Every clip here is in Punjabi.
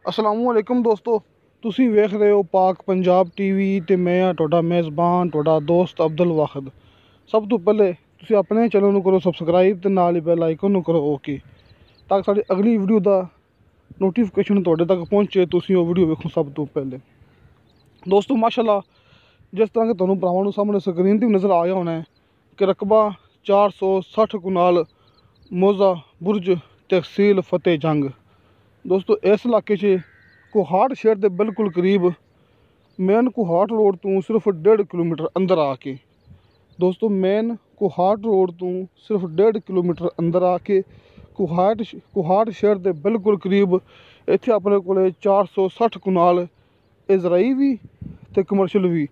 अस्सलामुअलैकुम दोस्तों, ਤੁਸੀਂ ਵੇਖ ਰਹੇ ਹੋ ਪਾਕ ਪੰਜਾਬ ਟੀਵੀ ਤੇ ਮੈਂ ਆ ਤੁਹਾਡਾ ਮੇਜ਼ਬਾਨ ਤੁਹਾਡਾ ਦੋਸਤ ਅਬਦੁਲ ਵਾਹਿਦ। ਸਭ ਤੋਂ ਪਹਿਲੇ ਤੁਸੀਂ ਆਪਣੇ ਚੈਨਲ ਨੂੰ ਕਰੋ ਸਬਸਕ੍ਰਾਈਬ ਤੇ ਨਾਲ ਹੀ ਬੈਲ ਆਈਕਨ ਨੂੰ ਕਰੋ ਓਕੇ, ਤਾਂ ਕਿ ਸਾਡੀ ਅਗਲੀ ਵੀਡੀਓ ਦਾ ਨੋਟੀਫਿਕੇਸ਼ਨ ਤੁਹਾਡੇ ਤੱਕ ਪਹੁੰਚੇ, ਤੁਸੀਂ ਉਹ ਵੀਡੀਓ ਵੇਖੋ ਸਭ ਤੋਂ ਪਹਿਲੇ। ਦੋਸਤੋ ਮਾਸ਼ਾਅੱਲਾ, ਜਿਸ ਤਰ੍ਹਾਂ ਕਿ ਤੁਹਾਨੂੰ ਭਰਾਵਾਂ ਨੂੰ ਸਾਹਮਣੇ ਸਕਰੀਨ 'ਤੇ ਵੀ ਨਜ਼ਰ ਆ ਗਿਆ ਹੋਣਾ ਹੈ ਕਿ ਰਕਬਾ 460 ਕੁਨਾਲ ਮੋਜ਼ਾ ਬੁਰਜ ਤਹਿਸੀਲ ਫਤਿਹ ਜੰਗ। ਦੋਸਤੋ ਇਸ ਇਲਾਕੇ 'ਚ ਕੋਹਾਟ ਸ਼ਹਿਰ ਦੇ ਬਿਲਕੁਲ ਕਰੀਬ ਮੇਨ ਕੋਹਾਟ ਰੋਡ ਤੋਂ ਸਿਰਫ 1.5 ਕਿਲੋਮੀਟਰ ਅੰਦਰ ਆ ਕੇ, ਦੋਸਤੋ ਮੇਨ ਕੋਹਾਟ ਰੋਡ ਤੋਂ ਸਿਰਫ 1.5 ਕਿਲੋਮੀਟਰ ਅੰਦਰ ਆ ਕੇ ਕੋਹਾਟ ਸ਼ਹਿਰ ਦੇ ਬਿਲਕੁਲ ਕਰੀਬ ਇੱਥੇ ਆਪਣੇ ਕੋਲ 460 ਕੁਨਾਲ ਇਜ਼ਰਾਈ ਵੀ ਅਤੇ ਕਮਰਸ਼ੀਅਲ ਵੀ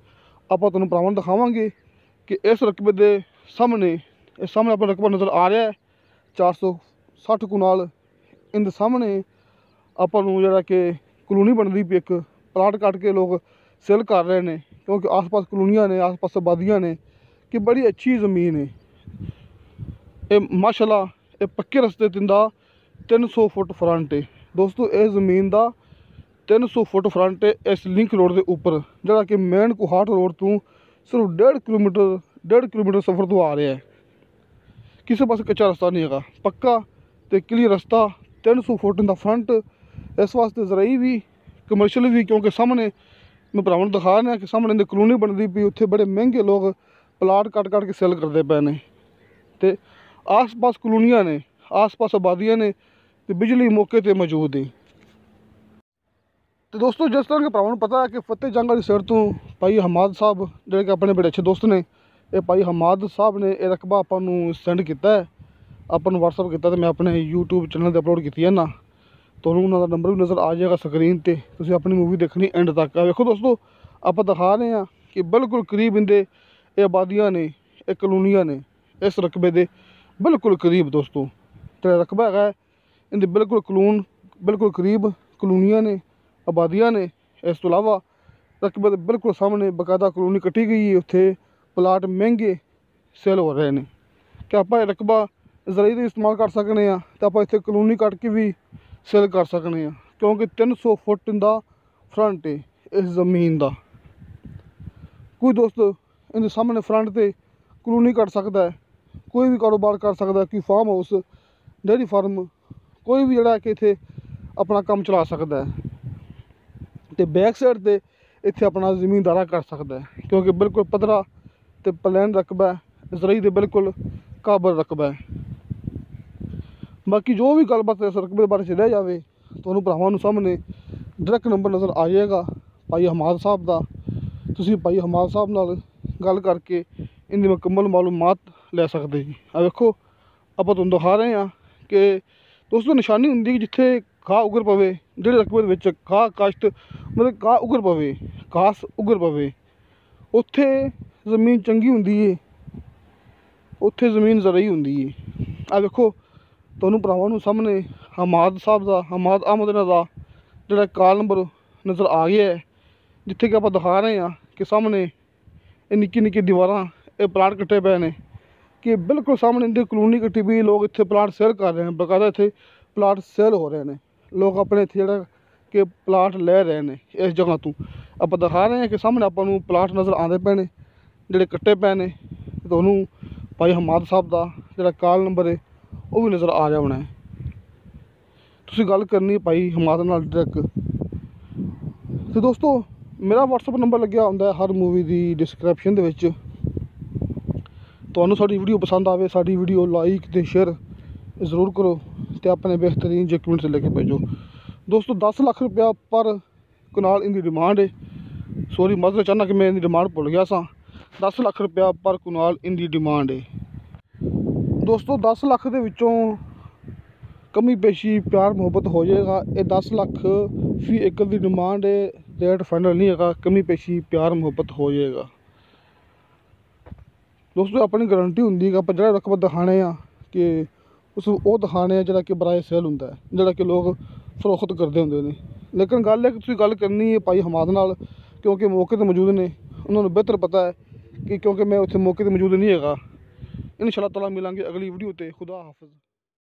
ਆਪਾਂ ਤੁਹਾਨੂੰ ਭਰਾਵਾਂ ਨੂੰ ਦਿਖਾਵਾਂਗੇ ਕਿ ਇਸ ਰਕਬੇ ਦੇ ਸਾਹਮਣੇ ਆਪਣਾ ਰਕਬਾ ਨਜ਼ਰ ਆ ਰਿਹਾ ਹੈ 460 ਕੁਨਾਲ। ਇਹਦੇ ਸਾਹਮਣੇ ਆਪਾਂ ਨੂੰ ਜਿਹੜਾ ਕਿ ਕਲੋਨੀ ਬਣਦੀ ਪਈ, ਇੱਕ ਪਲਾਟ ਕੱਟ ਕੇ ਲੋਕ ਸੇਲ ਕਰ ਰਹੇ ਨੇ, ਕਿਉਂਕਿ ਆਸ-ਪਾਸ ਕਲੋਨੀਆਂ ਨੇ, ਆਸ-ਪਾਸ ਆਬਾਦੀਆਂ ਨੇ ਕਿ ਬੜੀ ਅੱਛੀ ਜ਼ਮੀਨ ਹੈ। ਇਹ ਮਾਸ਼ਾਅੱਲਾ ਇਹ ਪੱਕੇ ਰਸਤੇ ਦਾ 300 ਫੁੱਟ ਫਰੰਟ ਹੈ। ਦੋਸਤੋ ਇਹ ਜ਼ਮੀਨ ਦਾ 300 ਫੁੱਟ ਫਰੰਟ ਹੈ ਇਸ ਲਿੰਕ ਰੋਡ ਦੇ ਉੱਪਰ, ਜਿਹੜਾ ਕਿ ਮੇਨ ਕੋਹਾਟ ਰੋਡ ਤੋਂ ਸਿਰਫ 1.5 ਕਿਲੋਮੀਟਰ ਸਫ਼ਰ ਤੋਂ ਆ ਰਿਹਾ ਹੈ। ਕਿਸੇ ਪਾਸੇ ਕੱਚਾ ਰਸਤਾ ਨਹੀਂ ਹੈਗਾ, ਪੱਕਾ ਅਤੇ ਕਲੀਅਰ ਰਸਤਾ 300 ਫੁੱਟ ਦਾ ਫਰੰਟ। ਇਸ ਵਾਸਤੇ ਜ਼ਰਾਈ ਵੀ ਕਮਰਸ਼ੀਅਲ ਵੀ, ਕਿਉਂਕਿ ਸਾਹਮਣੇ ਮੈਂ ਭਰਾਵਾਂ ਨੂੰ ਦਿਖਾ ਰਿਹਾ ਕਿ ਸਾਹਮਣੇ ਦੀ ਕਲੋਨੀ ਬਣਦੀ ਪਈ, ਉੱਥੇ ਬੜੇ ਮਹਿੰਗੇ ਲੋਕ ਪਲਾਟ ਕੱਟ ਕੇ ਸੇਲ ਕਰਦੇ ਪਏ ਨੇ ਅਤੇ ਆਸ-ਪਾਸ ਕਲੋਨੀਆਂ ਨੇ, ਆਸ-ਪਾਸ ਆਬਾਦੀਆਂ ਨੇ ਅਤੇ ਬਿਜਲੀ ਮੌਕੇ 'ਤੇ ਮੌਜੂਦ ਹੈ। ਅਤੇ ਦੋਸਤੋ ਜਿਸ ਤਰ੍ਹਾਂ ਕਿ ਭਰਾਵਾਂ ਨੂੰ ਪਤਾ ਹੈ ਕਿ ਫਤਿਹ ਜੰਗ ਵਾਲੀ ਸਾਈਡ ਤੋਂ ਭਾਈ ਹਮਾਦ ਸਾਹਿਬ ਜਿਹੜੇ ਕਿ ਆਪਣੇ ਬੜੇ ਅੱਛੇ ਦੋਸਤ ਨੇ, ਇਹ ਭਾਈ ਹਮਾਦ ਸਾਹਿਬ ਨੇ ਇਹ ਰਕਬਾ ਆਪਾਂ ਨੂੰ ਸੈਂਡ ਕੀਤਾ ਹੈ, ਆਪਾਂ ਨੂੰ ਵਟਸਐਪ ਕੀਤਾ, ਅਤੇ ਮੈਂ ਆਪਣੇ YouTube ਚੈਨਲ 'ਤੇ ਅਪਲੋਡ ਕੀਤੀ ਹੈ ਨਾ। ਤੁਹਾਨੂੰ ਉਹਨਾਂ ਦਾ ਨੰਬਰ ਵੀ ਨਜ਼ਰ ਆ ਜਾਏਗਾ ਸਕਰੀਨ 'ਤੇ, ਤੁਸੀਂ ਆਪਣੀ ਮੂਵੀ ਦੇਖਣੀ ਐਂਡ ਤੱਕ। ਵੇਖੋ ਦੋਸਤੋ ਆਪਾਂ ਦਿਖਾ ਰਹੇ ਹਾਂ ਕਿ ਬਿਲਕੁਲ ਕਰੀਬ ਇਹਦੇ ਇਹ ਆਬਾਦੀਆਂ ਨੇ, ਇਹ ਕਲੋਨੀਆਂ ਨੇ ਇਸ ਰਕਬੇ ਦੇ ਬਿਲਕੁਲ ਕਰੀਬ। ਦੋਸਤੋ ਜਿਹੜਾ ਰਕਬਾ ਹੈਗਾ ਇਹਦੇ ਬਿਲਕੁਲ ਕਰੀਬ ਕਲੋਨੀਆਂ ਨੇ, ਆਬਾਦੀਆਂ ਨੇ। ਇਸ ਤੋਂ ਇਲਾਵਾ ਰਕਬੇ ਦੇ ਬਿਲਕੁਲ ਸਾਹਮਣੇ ਬਾਕਾਇਦਾ ਕਲੋਨੀ ਕੱਟੀ ਗਈ ਹੈ, ਉੱਥੇ ਪਲਾਟ ਮਹਿੰਗੇ ਸੇਲ ਹੋ ਰਹੇ ਨੇ ਕਿ ਆਪਾਂ ਇਹ ਰਕਬਾ ਜ਼ਰਾਈ ਦਾ ਇਸਤੇਮਾਲ ਕਰ ਸਕਦੇ ਹਾਂ ਅਤੇ ਆਪਾਂ ਇੱਥੇ ਕਲੋਨੀ ਕੱਟ ਕੇ ਵੀ ਸੇਲ ਕਰ ਸਕਦੇ ਹਾਂ, ਕਿਉਂਕਿ 300 ਫੁੱਟ ਦਾ ਫਰੰਟ ਹੈ ਇਸ ਜ਼ਮੀਨ ਦਾ। ਕੋਈ ਦੋਸਤ ਇਹਦੇ ਸਾਹਮਣੇ ਫਰੰਟ 'ਤੇ ਕਲੋਨੀ ਕੱਟ ਸਕਦਾ ਹੈ, ਕੋਈ ਵੀ ਕਾਰੋਬਾਰ ਕਰ ਸਕਦਾ, ਕੋਈ ਫਾਰਮ ਹਾਊਸ, ਡੇਅਰੀ ਫਾਰਮ, ਕੋਈ ਵੀ ਜਿਹੜਾ ਕਿ ਇੱਥੇ ਆਪਣਾ ਕੰਮ ਚਲਾ ਸਕਦਾ ਹੈ ਅਤੇ ਬੈਕ ਸਾਈਡ 'ਤੇ ਇੱਥੇ ਆਪਣਾ ਜ਼ਮੀਨਦਾਰਾ ਕਰ ਸਕਦਾ ਹੈ, ਕਿਉਂਕਿ ਬਿਲਕੁਲ ਪੱਧਰਾ ਅਤੇ ਪਲੈਨ ਰਕਬਾ ਜ਼ਰਾਈ ਦੇ ਬਿਲਕੁਲ ਕਾਬਲ ਰਕਬਾ ਹੈ। ਬਾਕੀ ਜੋ ਵੀ ਗੱਲਬਾਤ ਇਸ ਰਕਬੇ ਬਾਰੇ ਚੱਲਿਆ ਜਾਵੇ, ਤੁਹਾਨੂੰ ਭਰਾਵਾਂ ਨੂੰ ਸਾਹਮਣੇ ਡਾਇਰੈਕਟ ਨੰਬਰ ਨਜ਼ਰ ਆ ਜਾਏਗਾ ਭਾਈ ਹਮਾਦ ਸਾਹਿਬ ਦਾ। ਤੁਸੀਂ ਭਾਈ ਹਮਾਦ ਸਾਹਿਬ ਨਾਲ ਗੱਲ ਕਰਕੇ ਇਹਦੀ ਮੁਕੰਮਲ ਮਾਲੂਮਾਤ ਲੈ ਸਕਦੇ ਜੀ। ਆ ਵੇਖੋ ਆਪਾਂ ਤੁਹਾਨੂੰ ਦਿਖਾ ਰਹੇ ਹਾਂ ਕਿ ਦੋਸਤੋ ਨਿਸ਼ਾਨੀ ਹੁੰਦੀ ਕਿ ਜਿੱਥੇ ਘਾਹ ਉਗਰ ਪਵੇ, ਜਿਹੜੇ ਰਕਬੇ ਦੇ ਵਿੱਚ ਘਾਹ ਉਗਰ ਪਵੇ ਉੱਥੇ ਜ਼ਮੀਨ ਚੰਗੀ ਹੁੰਦੀ ਹੈ, ਉੱਥੇ ਜ਼ਮੀਨ ਜ਼ਰਾਈ ਹੁੰਦੀ ਹੈ। ਆ ਵੇਖੋ ਤੁਹਾਨੂੰ ਭਰਾਵਾਂ ਨੂੰ ਸਾਹਮਣੇ ਹਮਾਦ ਅਹਿਮਦ ਦਾ ਜਿਹੜਾ ਕਾਲ ਨੰਬਰ ਨਜ਼ਰ ਆ ਗਿਆ ਹੈ, ਜਿੱਥੇ ਕਿ ਆਪਾਂ ਦਿਖਾ ਰਹੇ ਹਾਂ ਕਿ ਸਾਹਮਣੇ ਇਹ ਨਿੱਕੀ ਦੀਵਾਰਾਂ, ਇਹ ਪਲਾਟ ਕੱਟੇ ਪਏ ਨੇ ਕਿ ਬਿਲਕੁਲ ਸਾਹਮਣੇ ਇਹਦੀ ਕਲੋਨੀ ਕੱਟੀ ਪਈ, ਲੋਕ ਇੱਥੇ ਪਲਾਟ ਸੇਲ ਕਰ ਰਹੇ ਨੇ, ਬਾਕਾਇਦਾ ਇੱਥੇ ਪਲਾਟ ਸੇਲ ਹੋ ਰਹੇ ਨੇ, ਲੋਕ ਆਪਣੇ ਇੱਥੇ ਜਿਹੜਾ ਕਿ ਪਲਾਟ ਲੈ ਰਹੇ ਨੇ ਇਸ ਜਗ੍ਹਾ ਤੋਂ। ਆਪਾਂ ਦਿਖਾ ਰਹੇ ਹਾਂ ਕਿ ਸਾਹਮਣੇ ਆਪਾਂ ਨੂੰ ਪਲਾਟ ਨਜ਼ਰ ਆਉਂਦੇ ਪਏ ਨੇ ਜਿਹੜੇ ਕੱਟੇ ਪਏ ਨੇ। ਤੁਹਾਨੂੰ ਭਾਈ ਹਮਾਦ ਸਾਹਿਬ ਦਾ ਜਿਹੜਾ ਕਾਲ ਨੰਬਰ ਹੈ ਉਹ ਵੀ ਨਜ਼ਰ ਆ ਜਾਣਾ ਹੈ, ਤੁਸੀਂ ਗੱਲ ਕਰਨੀ ਭਾਈ ਹਮਾਦ ਨਾਲ ਡਾਇਰੈਕਟ। ਅਤੇ ਦੋਸਤੋ ਮੇਰਾ ਵਟਸਐਪ ਨੰਬਰ ਲੱਗਿਆ ਹੁੰਦਾ ਹਰ ਮੂਵੀ ਦੀ ਡਿਸਕ੍ਰਿਪਸ਼ਨ ਦੇ ਵਿੱਚ। ਤੁਹਾਨੂੰ ਸਾਡੀ ਵੀਡੀਓ ਪਸੰਦ ਆਵੇ, ਸਾਡੀ ਵੀਡੀਓ ਲਾਈਕ ਅਤੇ ਸ਼ੇਅਰ ਜ਼ਰੂਰ ਕਰੋ ਅਤੇ ਆਪਣੇ ਬਿਹਤਰੀਨ ਡਾਕੂਮੈਂਟਸ ਲੈ ਕੇ ਭੇਜੋ। ਦੋਸਤੋ 10 ਲੱਖ ਰੁਪਇਆ ਪਰ ਕਨਾਲ ਇਹਦੀ ਡਿਮਾਂਡ ਹੈ। ਸੋਰੀ ਮਾਜ਼ਰਤ ਚਾਹੁੰਦਾ ਕਿ ਮੈਂ ਇਹਦੀ ਡਿਮਾਂਡ ਭੁੱਲ ਗਿਆ ਸਾਂ। 10 ਲੱਖ ਰੁਪਇਆ ਪਰ ਕਨਾਲ ਇਹਦੀ ਡਿਮਾਂਡ ਹੈ। ਦੋਸਤੋ 10 ਲੱਖ ਦੇ ਵਿੱਚੋਂ ਕਮੀ ਪੇਸ਼ੀ ਪਿਆਰ ਮੁਹੱਬਤ ਹੋ ਜਾਏਗਾ। ਇਹ 10 ਲੱਖ ਫੀ ਏਕੜ ਦੀ ਡਿਮਾਂਡ ਹੈ, ਰੇਟ ਫਾਈਨਲ ਨਹੀਂ ਹੈਗਾ, ਕਮੀ ਪੇਸ਼ੀ ਪਿਆਰ ਮੁਹੱਬਤ ਹੋ ਜਾਏਗਾ। ਦੋਸਤੋ ਆਪਣੀ ਗਰੰਟੀ ਹੁੰਦੀ ਹੈ, ਆਪਾਂ ਜਿਹੜਾ ਰਕਬਾ ਦਿਖਾਣੇ ਆ ਕਿ ਉਹ ਦਿਖਾਣੇ ਆ ਜਿਹੜਾ ਕਿ ਬਰਾਏ ਸੇਲ ਹੁੰਦਾ ਹੈ, ਜਿਹੜਾ ਕਿ ਲੋਕ ਫਰੋਖਤ ਕਰਦੇ ਹੁੰਦੇ ਨੇ। ਲੇਕਿਨ ਗੱਲ ਹੈ ਕਿ ਤੁਸੀਂ ਗੱਲ ਕਰਨੀ ਹੈ ਭਾਈ ਹਮਾਦ ਨਾਲ, ਕਿਉਂਕਿ ਮੌਕੇ 'ਤੇ ਮੌਜੂਦ ਨੇ, ਉਹਨਾਂ ਨੂੰ ਬਿਹਤਰ ਪਤਾ ਹੈ ਕਿ ਕਿਉਂਕਿ ਮੈਂ ਉੱਥੇ ਮੌਕੇ 'ਤੇ ਮੌਜੂਦ ਨਹੀਂ ਹੈਗਾ। इंशाअल्लाह ताला मिलेंगे अगली वीडियो ते। खुदा हाफिज़।